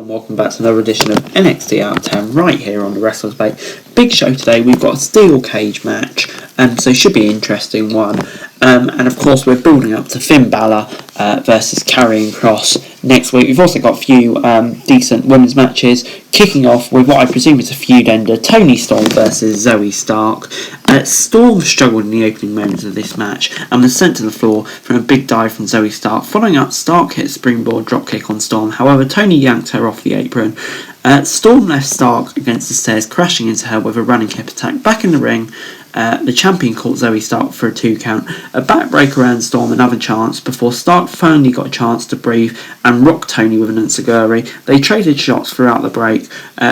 And welcome back to another edition of NXT Out 10 right here on the Wrestlers Bay. Big show today, we've got a steel cage match, so it should be an interesting one. And of course we're building up to Finn Balor versus Karrion Kross next week. We've also got a few decent women's matches, kicking off with what I presume is a feud ender, Toni Storm versus Zoe Stark. Storm struggled in the opening moments of this match and was sent to the floor from a big dive from Zoe Stark. Following up, Stark hit a springboard dropkick on Storm, however Toni yanked her off the apron. Storm left Stark against the stairs, crashing into her with a running hip attack. Back in the ring, the champion caught Zoe Stark for a 2 count. A backbreaker earned Storm another chance before Stark finally got a chance to breathe and rocked Toni with an enziguri. They traded shots throughout the break.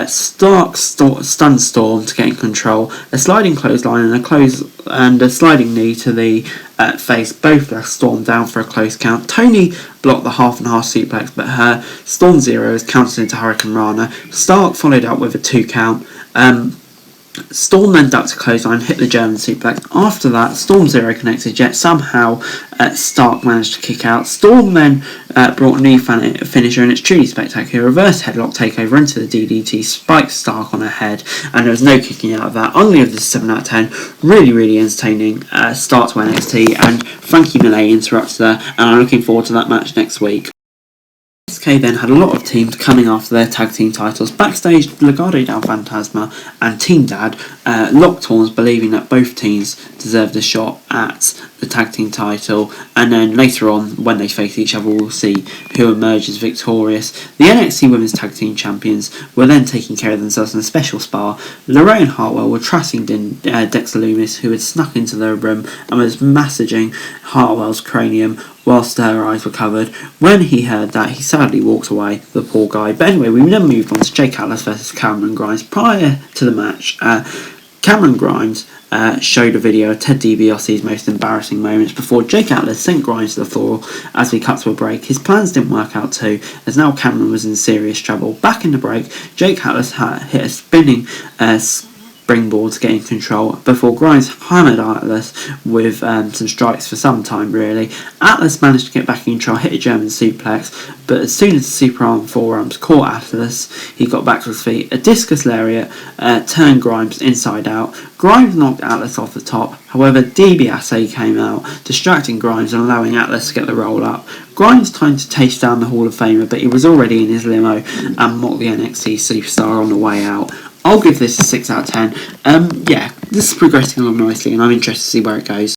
Stark stunned Storm to gain control. A sliding clothesline and a sliding knee to the face both left Storm down for a close count. Toni blocked the half and half suplex, but her Storm Zero is countered into Hurricane Rana. Stark followed up with a 2 count. Storm then ducked a clothesline, hit the German suplex. After that, Storm Zero connected, yet somehow Stark managed to kick out. Storm then brought a new finisher, and it's truly spectacular. Reverse headlock takeover into the DDT, spiked Stark on her head, and there was no kicking out of that. I'm going to give this a 7 out of 10. Really, really entertaining start to NXT, and Frankie Monet interrupted her, and I'm looking forward to that match next week. NXT then had a lot of teams coming after their tag team titles. Backstage, Legado del Fantasma and Team Dad locked horns, believing that both teams deserved a shot at the tag team title, and then later on, when they face each other, we'll see who emerges victorious. The NXT Women's Tag Team Champions were then taking care of themselves in a special spar. Lorraine Hartwell were trashing Dexter Lumis, who had snuck into their room and was massaging Hartwell's cranium whilst her eyes were covered. When he heard that, he sadly walked away, the poor guy. But anyway, we then moved on to Jake Atlas versus Cameron Grimes. Prior to the match, Cameron Grimes showed a video of Ted DiBiase's most embarrassing moments before Jake Atlas sent Grimes to the floor as we cut to a break. His plans didn't work out too, as now Cameron was in serious trouble. Back in the break, Jake Atlas hit a spinning springboard to gain control before Grimes hammered Atlas with some strikes for some time really. Atlas managed to get back in control, hit a German suplex, but as soon as the super arm forearms caught Atlas, he got back to his feet. A discus lariat turned Grimes inside out. Grimes knocked Atlas off the top, however DiBiase came out, distracting Grimes and allowing Atlas to get the roll up. Grimes tried to chase down the Hall of Famer, but he was already in his limo and mocked the NXT superstar on the way out. I'll give this a 6 out of 10. Yeah, this is progressing along nicely, and I'm interested to see where it goes.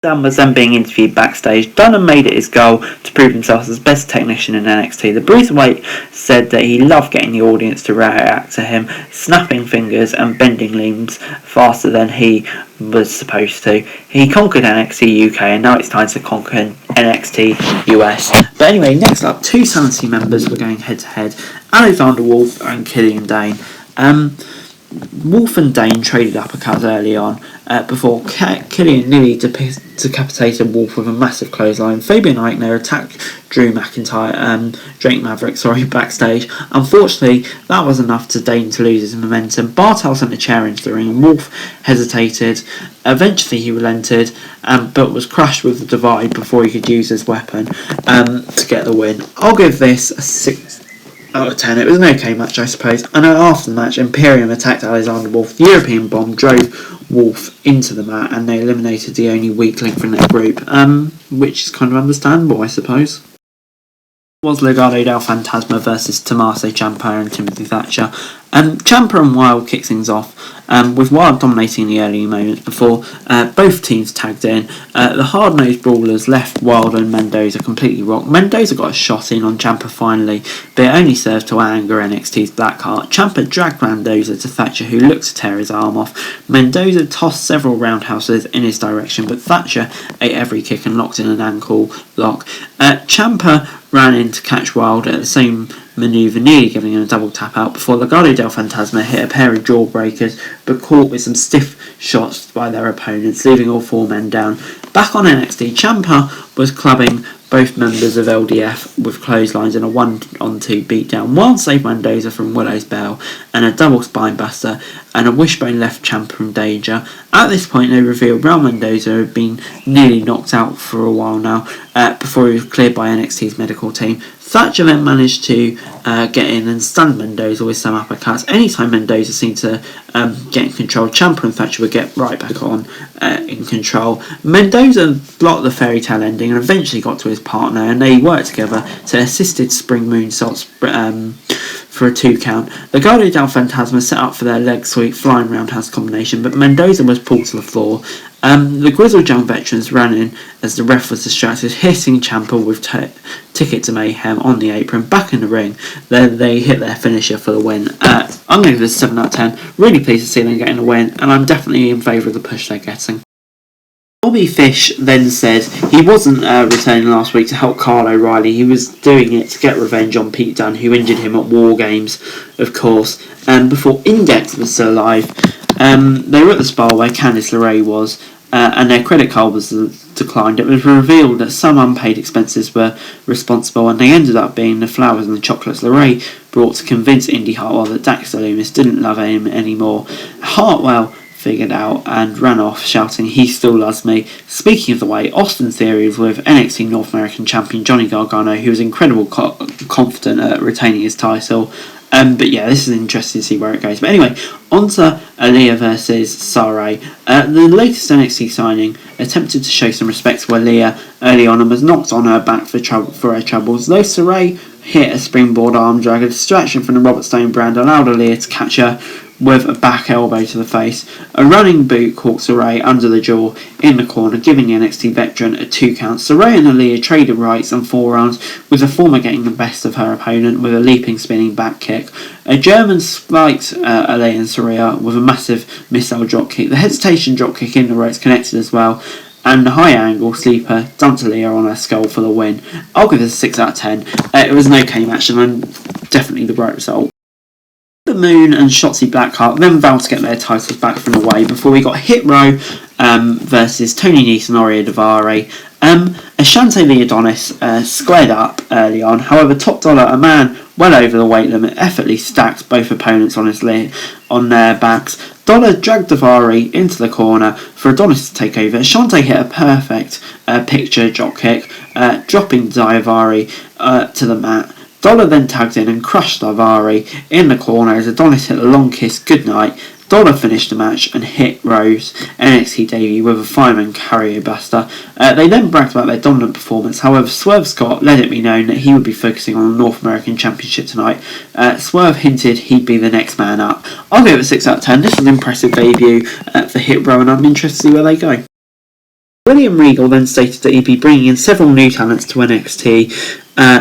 Dunn was then being interviewed backstage. Dunn made it his goal to prove himself as the best technician in NXT. The Bruiserweight said that he loved getting the audience to react to him, snapping fingers and bending limbs faster than he was supposed to. He conquered NXT UK, and now it's time to conquer NXT US. But anyway, next up, 2 Sanity members were going head to head, Alexander Wolf and Killian Dane. Wolf and Dane traded uppercuts early on before Killian nearly decapitated Wolf with a massive clothesline. Fabian Eichner attacked Drake Maverick backstage. Unfortunately, that was enough to Dane to lose his momentum. Bartel sent a chair into the ring and Wolf hesitated. Eventually he relented, but was crushed with the divide before he could use his weapon to get the win. I'll give this a 6 out of 10. It was an okay match, I suppose. I know after the match, Imperium attacked Alexander Wolf. The European Bomb drove Wolf into the mat, and they eliminated the only weak link from their group, which is kind of understandable, I suppose. It was Legado del Fantasma versus Tommaso Ciampa and Timothy Thatcher. Ciampa and Wilde kicked things off, with Wilde dominating the early moments before both teams tagged in. The hard-nosed brawlers left Wilde and Mendoza completely rocked. Mendoza got a shot in on Ciampa finally, but it only served to anger NXT's Blackheart. Ciampa dragged Mendoza to Thatcher, who looked to tear his arm off. Mendoza tossed several roundhouses in his direction, but Thatcher ate every kick and locked in an ankle lock. Ciampa ran in to catch Wilde at the same manoeuvre, nearly giving him a double tap out before Legado del Fantasma hit a pair of jawbreakers, but caught with some stiff shots by their opponents, leaving all 4 men down. Back on NXT, Ciampa was clubbing both members of LDF with clotheslines and a 1-on-2 beatdown. Wilde saved Mendoza from Willow's Bell and a double spinebuster, and a wishbone left Ciampa in danger. At this point, they revealed Raul Mendoza had been nearly knocked out for a while now, before he was cleared by NXT's medical team. Thatcher then managed to get in and stun Mendoza with some uppercuts. Anytime Mendoza seemed to get in control, Ciampa and Thatcher would get right back on in control. Mendoza blocked the fairy tale ending and eventually got to his partner, and they worked together to assisted spring moonsaults for a 2 count. Legado del Fantasma set up for their leg sweep flying roundhouse combination, but Mendoza was pulled to the floor. The grizzled young veterans ran in as the ref was distracted, hitting Ciampa with Ticket to Mayhem on the apron. Back in the ring, they hit their finisher for the win. I'm going to give this 7 out of 10. Really pleased to see them getting a win, and I'm definitely in favour of the push they're getting. Bobby Fish then said he wasn't returning last week to help Kyle O'Reilly. He was doing it to get revenge on Pete Dunne, who injured him at War Games, of course. Before Index was still alive, they were at the spa where Candice LeRae was, and their credit card was declined. It was revealed that some unpaid expenses were responsible, and they ended up being the flowers and the chocolates LeRae brought to convince Indy Hartwell that Dexter Lumis didn't love him anymore. Hartwell figured out and ran off shouting, "He still loves me." Speaking of the way, Austin Theory was with NXT North American champion Johnny Gargano, who was incredibly confident at retaining his title. But yeah, this is interesting to see where it goes. But anyway, on to Aaliyah versus Saray. The latest NXT signing attempted to show some respect to Aaliyah early on and was knocked on her back for her troubles. Though Saray hit a springboard arm drag, a distraction from the Robert Stone brand allowed Aaliyah to catch her with a back elbow to the face. A running boot caught Saray under the jaw in the corner, giving the NXT veteran a 2 count. Saray and Aaliyah traded rights and forearms, with the former getting the best of her opponent with a leaping, spinning back kick. A German spiked Aaliyah and Saray with a massive missile dropkick. The hesitation dropkick in the ropes connected as well, and the high angle sleeper dumped Aaliyah on her skull for the win. I'll give this a 6 out of 10. It was an okay match and definitely the right result. The Moon and Shotzi Blackheart then vowed to get their titles back from the way before we got Hit Row versus Tony Nese and Aurea Daivari. Ashante the Adonis squared up early on. However, Top Dollar, a man well over the weight limit, effortlessly stacked both opponents on their backs. Dollar dragged Daivari into the corner for Adonis to take over. Ashante hit a perfect picture drop kick, dropping Daivari to the mat. Dollar then tagged in and crushed Daivari in the corner as Adonis hit a long kiss goodnight. Dollar finished the match and Hit Row's NXT debut with a fireman carrier buster. They then bragged about their dominant performance. However, Swerve Scott let it be known that he would be focusing on the North American Championship tonight. Swerve hinted he'd be the next man up. I'll give it a 6 out of 10. This was an impressive debut for Hit Row, and I'm interested to see where they go. William Regal then stated that he'd be bringing in several new talents to NXT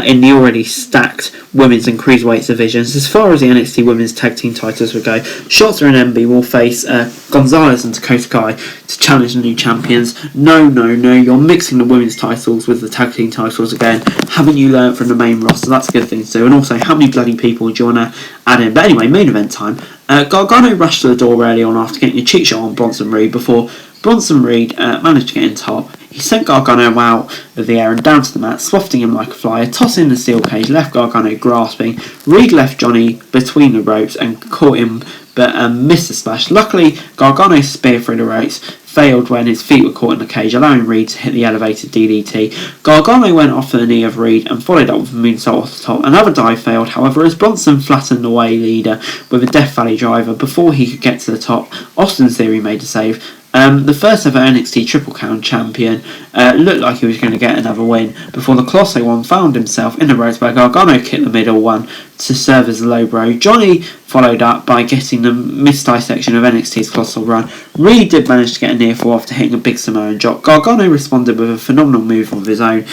in the already stacked women's and cruiserweight divisions. As far as the NXT women's tag team titles will go, Shotzi and Emby will face Gonzalez and Dakota Kai to challenge the new champions. No, you're mixing the women's titles with the tag team titles again. Haven't you learned from the main roster? That's a good thing to do. And also, how many bloody people do you want to add in? But anyway, main event time. Gargano rushed to the door early on after getting a cheek shot on Bronson Reed before Bronson Reed managed to get in top. He sent Gargano out of the air and down to the mat, swafting him like a flyer, tossing the steel cage, left Gargano grasping. Reed left Johnny between the ropes and caught him, but missed the splash. Luckily, Gargano's spear through the ropes failed when his feet were caught in the cage, allowing Reed to hit the elevated DDT. Gargano went off the knee of Reed and followed up with a moonsault off the top. Another dive failed, however, as Bronson flattened the way leader with a Death Valley driver before he could get to the top. Austin Theory made a save. The first ever NXT Triple Crown champion looked like he was going to get another win before the Colossal one found himself in the ropes where Gargano kicked the middle one to serve as a low blow. Johnny followed up by getting the misdisection of NXT's Colossal run. Reed did manage to get a near fall after hitting a big Samoan drop. Gargano responded with a phenomenal move of his own,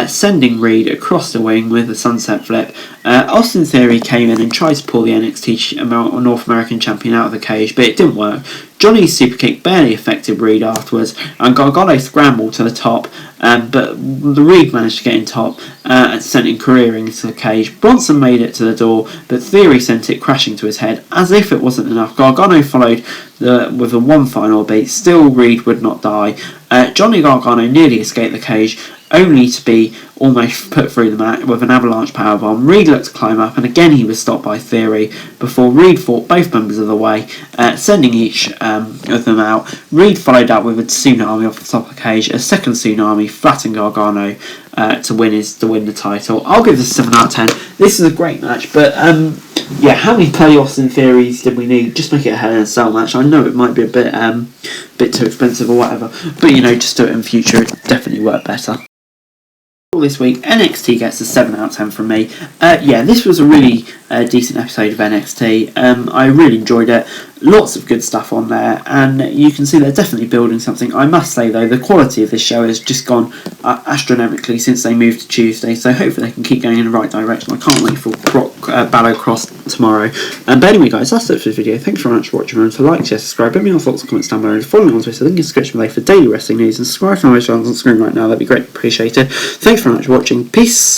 sending Reed across the wing with a sunset flip. Austin Theory came in and tried to pull the NXT North American champion out of the cage, but it didn't work. Johnny's superkick barely affected Reed afterwards, and Gargano scrambled to the top, but the Reed managed to get in top and sent him careering into the cage. Bronson made it to the door, but Theory sent it crashing to his head. As if it wasn't enough, Gargano followed with a one final beat. Still, Reed would not die. Johnny Gargano nearly escaped the cage, only to be almost put through the mat with an avalanche powerbomb. Reed looked to climb up, and again he was stopped by Theory before Reed fought both members of the way, sending each of them out. Reed followed up with a tsunami off the top of the cage. A second tsunami flattened Gargano to win the title. I'll give this a 7 out of 10. This is a great match, but yeah, how many playoffs in theories did we need? Just make it a Hell in a Cell match. I know it might be a bit too expensive or whatever, but just do it in future. It definitely work better. This week, NXT gets a 7 out of 10 from me. Yeah, this was a really decent episode of NXT. I really enjoyed it. Lots of good stuff on there, and you can see they're definitely building something. I must say, though, the quality of this show has just gone astronomically since they moved to Tuesday, so hopefully they can keep going in the right direction. I can't wait for Ballo Cross tomorrow. But anyway, guys, that's it for this video. Thanks very much for watching. Remember to like, share, subscribe, let me know your thoughts and comments down below. Follow me on Twitter, link in the description below for daily wrestling news, and subscribe to my channel on screen right now. That'd be great, appreciated. Thanks very much for watching. Peace.